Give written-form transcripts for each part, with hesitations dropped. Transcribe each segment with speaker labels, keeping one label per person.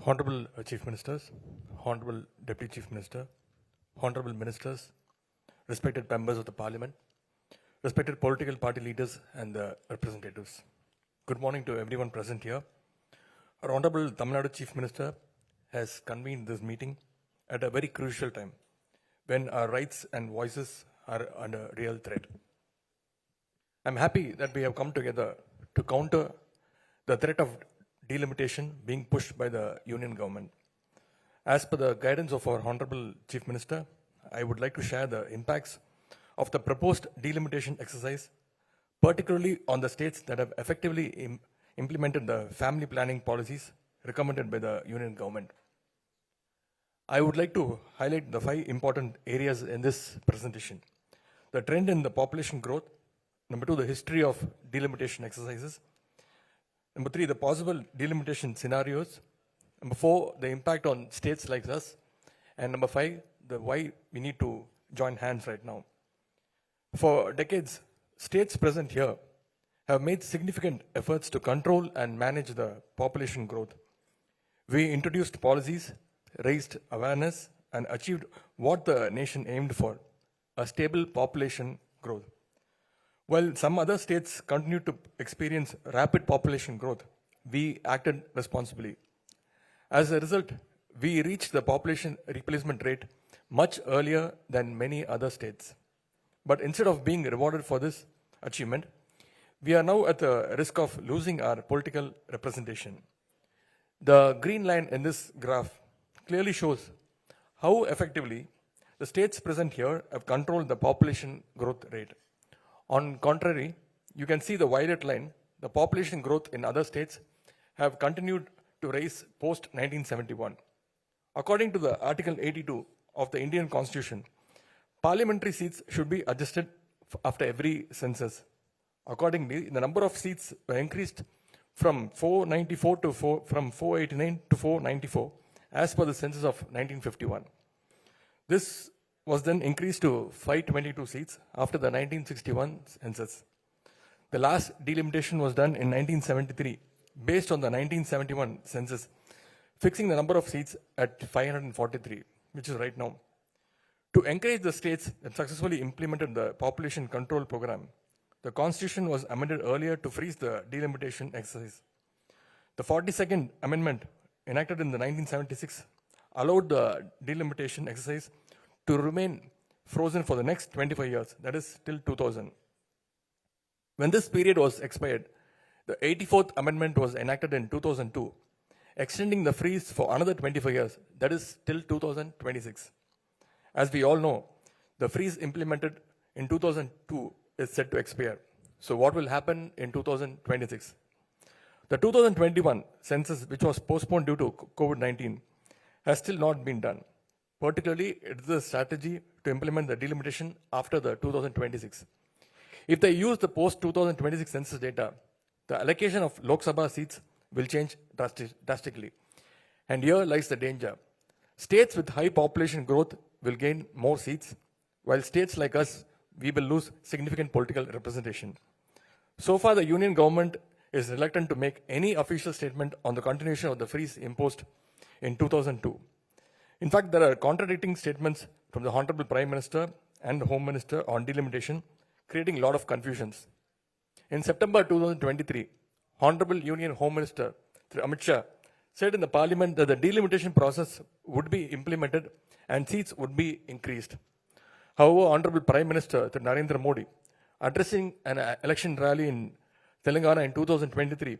Speaker 1: Honorable Chief Ministers, Honorable Deputy Chief Minister, Honorable Ministers, respected members of the Parliament, respected political party leaders and the representatives. Good morning to everyone present here. Our Honorable Tamil Nadu Chief Minister has convened this meeting at a very crucial time when our rights and voices are under real threat. I'm happy that we have come together to counter the threat of delimitation being pushed by the Union government. As per the guidance of our Honorable Chief Minister, I would like to share the impacts of the proposed delimitation exercise, particularly on the states that have effectively implemented the family planning policies recommended by the Union government. I would like to highlight the 5 important areas in this presentation. The trend in the population growth. Number 2, the history of delimitation exercises. Number 3, the possible delimitation scenarios. Number 4, the impact on states like us. And number 5, the why we need to join hands right now. For decades, states present here have made significant efforts to control and manage the population growth. We introduced policies, raised awareness, and achieved what the nation aimed for, a stable population growth. While some other states continued to experience rapid population growth, we acted responsibly. As a result, we reached the population replacement rate much earlier than many other states. But instead of being rewarded for this achievement, we are now at the risk of losing our political representation. The green line in this graph clearly shows how effectively the states present here have controlled the population growth rate. On contrary, you can see the violet line, the population growth in other states have continued to rise post 1971. According to the Article 82 of the Indian Constitution, parliamentary seats should be adjusted after every census. Accordingly, the number of seats were increased from 494 to from 489 to 494 as per the census of 1951. This was then increased to 522 seats after the 1961 census. The last delimitation was done in 1973 based on the 1971 census, fixing the number of seats at 543, which is right now. To encourage the states that successfully implemented the population control program, the Constitution was amended earlier to freeze the delimitation exercise. The 42nd Amendment, enacted in the 1976, allowed the delimitation exercise to remain frozen for the next 25 years, that is till 2000. When this period was expired, the 84th Amendment was enacted in 2002, extending the freeze for another 25 years, that is till 2026. As we all know, the freeze implemented in 2002 is set to expire. So what will happen in 2026? The 2021 census, which was postponed due to COVID-19, has still not been done. Particularly, it is a strategy to implement the delimitation after the 2026. If they use the post-2026 census data, the allocation of Lok Sabha seats will change drastically. And here lies the danger. States with high population growth will gain more seats, while states like us, we will lose significant political representation. So far, the Union government is reluctant to make any official statement on the continuation of the freeze imposed in 2002. In fact, there are contradicting statements from the Honorable Prime Minister and the Home Minister on delimitation, creating a lot of confusions. In September 2023, Honorable Union Home Minister Amit Shah said in the Parliament that the delimitation process would be implemented and seats would be increased. However, Honorable Prime Minister Narendra Modi, addressing an election rally in Telangana in 2023,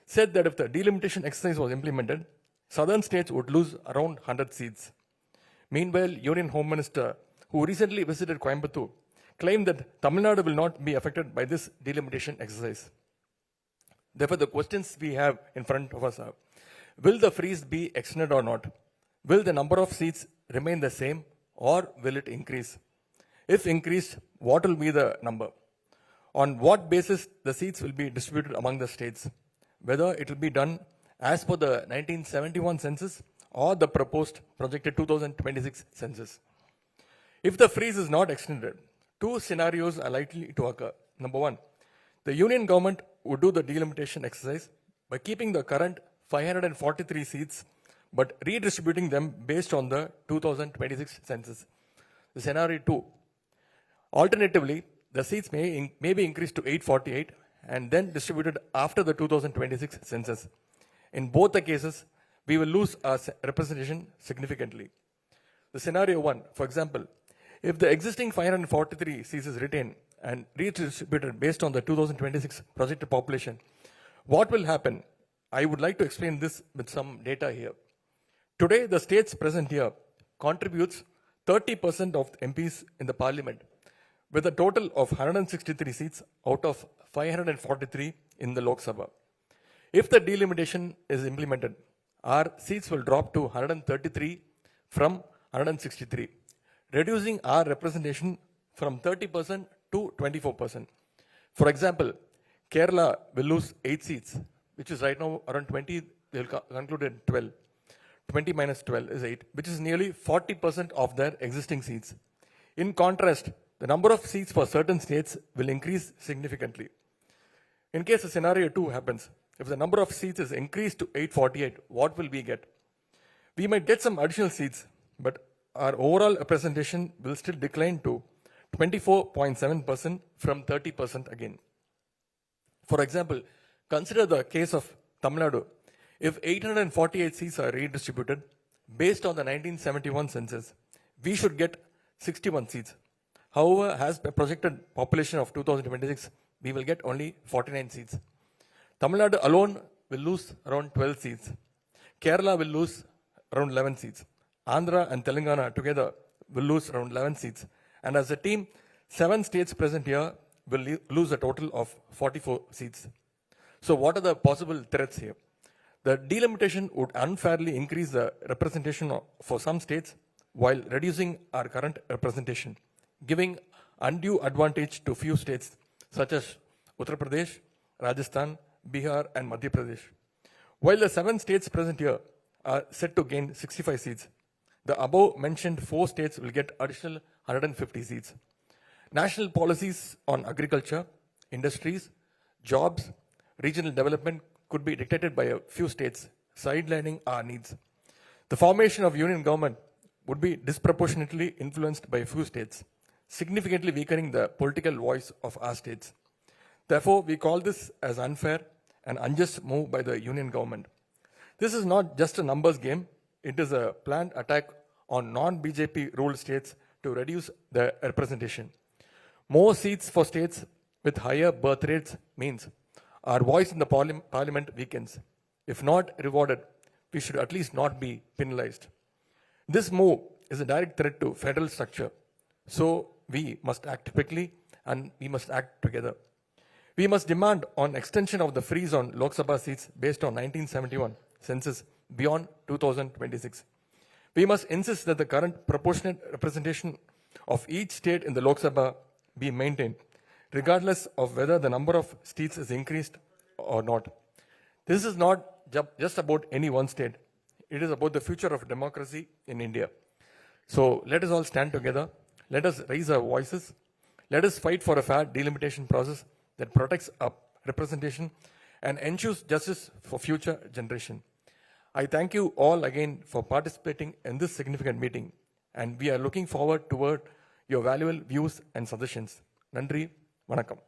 Speaker 1: said that if the delimitation exercise was implemented, southern states would lose around 100 seats. Meanwhile, Union Home Minister, who recently visited Coimbatore, claimed that Tamil Nadu will not be affected by this delimitation exercise. Therefore, the questions we have in front of us are, will the freeze be extended or not? Will the number of seats remain the same or will it increase? If increased, what will be the number? On what basis the seats will be distributed among the states? Whether it will be done as per the 1971 census or the proposed projected 2026 census. If the freeze is not extended two scenarios are likely to occur. Number one, the union government would do the delimitation exercise by keeping the current 543 seats but redistributing them based on the 2026 census. The scenario 2. Alternatively, the seats may be increased to 848 and then distributed after the 2026 census. In both the cases, we will lose our representation significantly. The scenario 1, for example, if the existing 543 seats is retained and redistributed based on the 2026 projected population, what will happen? I would like to explain this with some data here. Today, the states present here contributes 30% of MPs in the parliament, with a total of 163 seats out of 543 in the Lok Sabha. If the delimitation is implemented, our seats will drop to 133 from 163, reducing our representation from 30% to 24%. For example, Kerala will lose 8 seats, which is right now around 20, they will conclude at 12. 20 minus 12 is 8, which is nearly 40% of their existing seats. In contrast, the number of seats for certain states will increase significantly. In case the scenario 2 happens, if the number of seats is increased to 848, what will we get? We might get some additional seats, but our overall representation will still decline to 24.7% from 30% again. For example, consider the case of Tamil Nadu. If 848 seats are redistributed based on the 1971 census, we should get 61 seats. However, as the projected population of 2026, we will get only 49 seats. Tamil Nadu alone will lose around 12 seats. Kerala will lose around 11 seats. Andhra and Telangana together will lose around 11 seats. And as a team, 7 states present here will lose a total of 44 seats. So what are the possible threats here? The delimitation would unfairly increase the representation for some states while reducing our current representation, giving undue advantage to few states such as Uttar Pradesh, Rajasthan, Bihar and Madhya Pradesh. While the 7 states present here are set to gain 65 seats, the above mentioned 4 states will get additional 150 seats. National policies on agriculture, industries, jobs, regional development could be dictated by a few states, sidelining our needs. The formation of union government would be disproportionately influenced by a few states, significantly weakening the political voice of our states. Therefore, we call this as unfair and unjust move by the union government. This is not just a numbers game, it is a planned attack on non-BJP ruled states to reduce their representation. More seats for states with higher birth rates means our voice in the parliament weakens. If not rewarded, we should at least not be penalized. This move is a direct threat to federal structure. So we must act quickly and we must act together. We must demand on extension of the freeze on Lok Sabha seats based on 1971 census beyond 2026. We must insist that the current proportionate representation of each state in the Lok Sabha be maintained, regardless of whether the number of seats is increased or not. This is not just about any one state. It is about the future of democracy in India. So let us all stand together. Let us raise our voices. Let us fight for a fair delimitation process that protects our representation and ensures justice for future generation. I thank you all again for participating in this significant meeting, and we are looking forward toward your valuable views and suggestions. Nandri, Vanakkam.